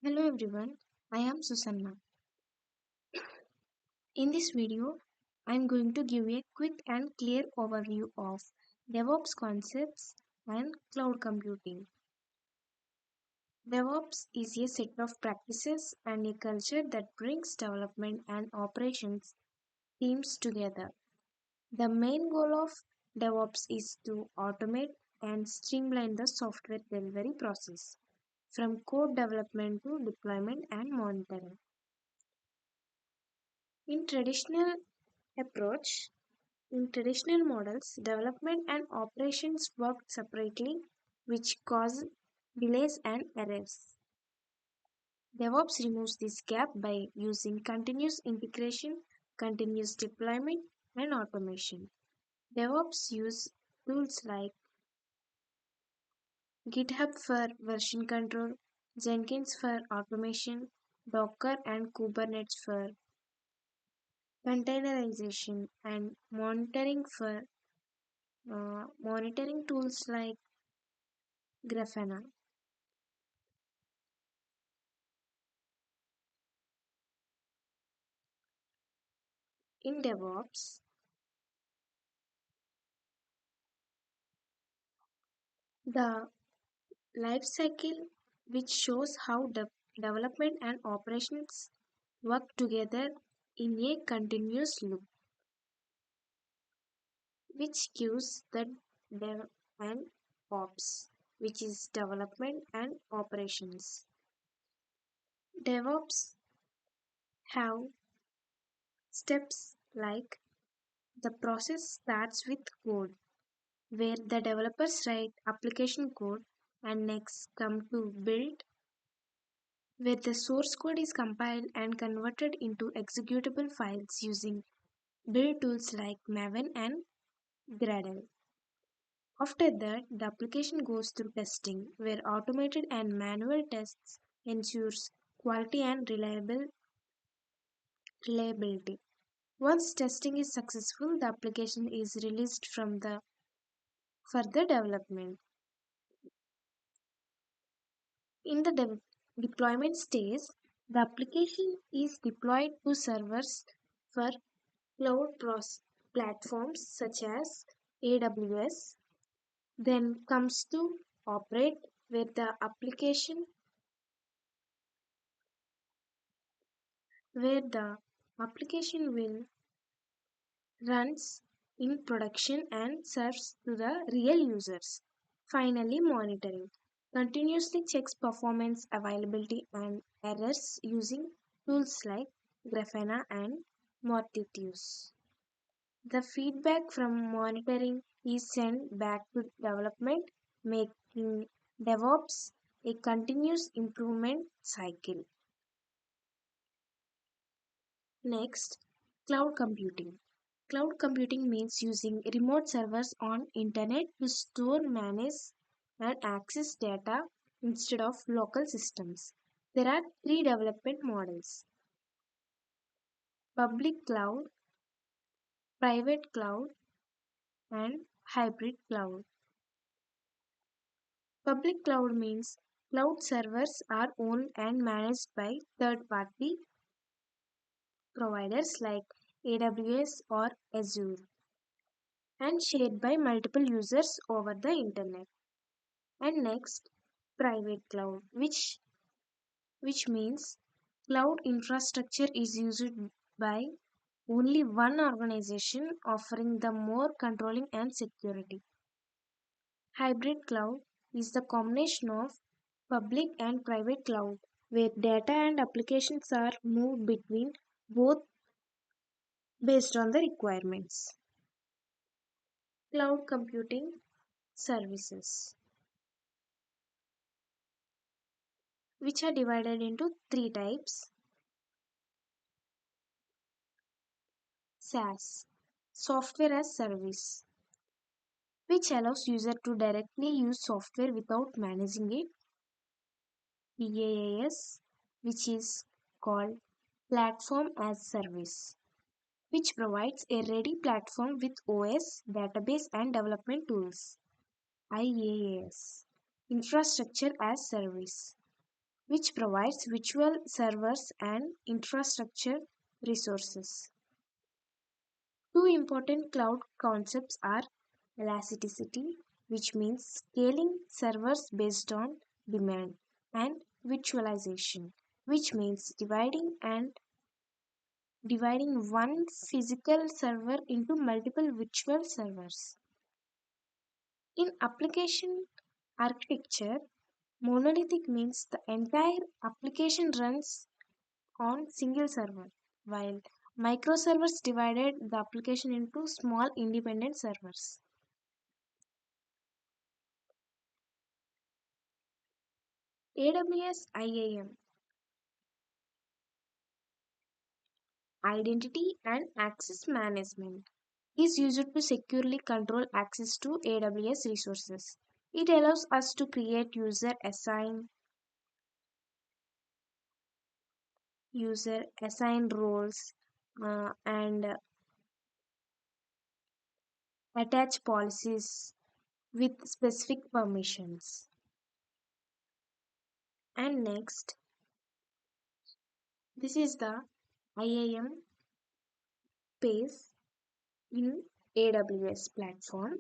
Hello everyone, I am Susanna. In this video, I am going to give a quick and clear overview of DevOps concepts and cloud computing. DevOps is a set of practices and a culture that brings development and operations teams together. The main goal of DevOps is to automate and streamline the software delivery process from code development to deployment and monitoring. In traditional approach, In traditional models, development and operations worked separately, which caused delays and errors. DevOps removes this gap by using continuous integration, continuous deployment, and automation. DevOps use tools like GitHub for version control, Jenkins for automation, Docker and Kubernetes for containerization, and monitoring tools like Grafana. In DevOps, the life cycle, which shows how development and operations work together in a continuous loop, which gives the dev and ops, which is development and operations. DevOps have steps like the process starts with code, where the developers write application code and next come to build, where the source code is compiled and converted into executable files using build tools like Maven and Gradle. After that, the application goes through testing, where automated and manual tests ensures quality and reliability. Once testing is successful, the application is released from the further development. In the deployment stage, the application is deployed to servers for platforms such as AWS, then comes to operate, where the application will runs in production and serves to the real users. Finally, monitoring continuously checks performance, availability, and errors using tools like Grafana and Mortitius. The feedback from monitoring is sent back to development, making DevOps a continuous improvement cycle. Next, cloud computing. Cloud computing means using remote servers on internet to store, manage, and access data instead of local systems. There are three development models: public cloud, private cloud, and hybrid cloud. Public cloud means cloud servers are owned and managed by third party providers like AWS or Azure and shared by multiple users over the internet. And next, private cloud, which means cloud infrastructure is used by only one organization, offering the more controlling and security. Hybrid cloud is the combination of public and private cloud, where data and applications are moved between both based on the requirements. Cloud computing services, which are divided into three types: SaaS, software as service, which allows user to directly use software without managing it; PaaS, which is called platform as service, which provides a ready platform with OS, database, and development tools; IaaS, infrastructure as service, which provides virtual servers and infrastructure resources. Two important cloud concepts are elasticity, which means scaling servers based on demand, and virtualization, which means dividing one physical server into multiple virtual servers. In application architecture, monolithic means the entire application runs on single server, while microservers divided the application into small independent servers. AWS IAM, Identity and Access Management, is used to securely control access to AWS resources. It allows us to create user assign roles and attach policies with specific permissions. And next, this is the IAM space in AWS platform,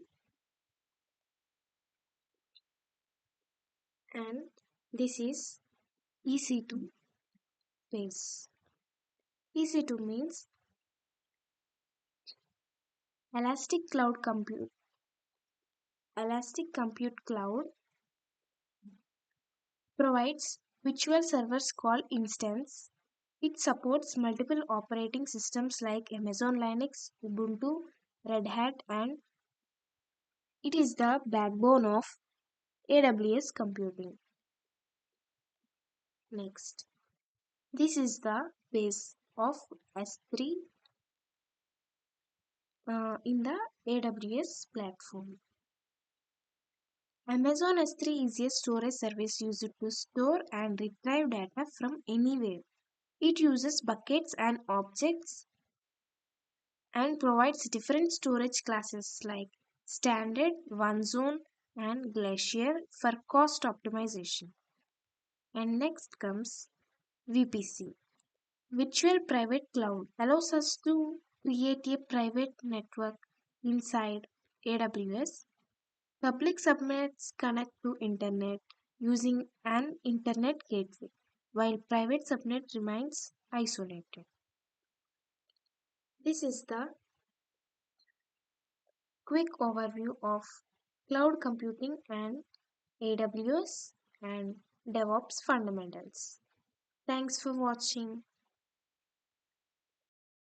and this is EC2 space. EC2 means Elastic Cloud Compute. Elastic Compute Cloud provides virtual servers called instance. It supports multiple operating systems like Amazon Linux, Ubuntu, Red Hat, and it is the backbone of AWS computing. Next, this is the base of S3 in the AWS platform. Amazon S3 is a storage service used to store and retrieve data from anywhere. It uses buckets and objects and provides different storage classes like standard, one zone, and glacier for cost optimization. And next comes VPC. Virtual Private Cloud allows us to create a private network inside AWS. Public subnets connect to internet using an internet gateway, while private subnet remains isolated. This is the quick overview of cloud computing and AWS and DevOps fundamentals. Thanks for watching.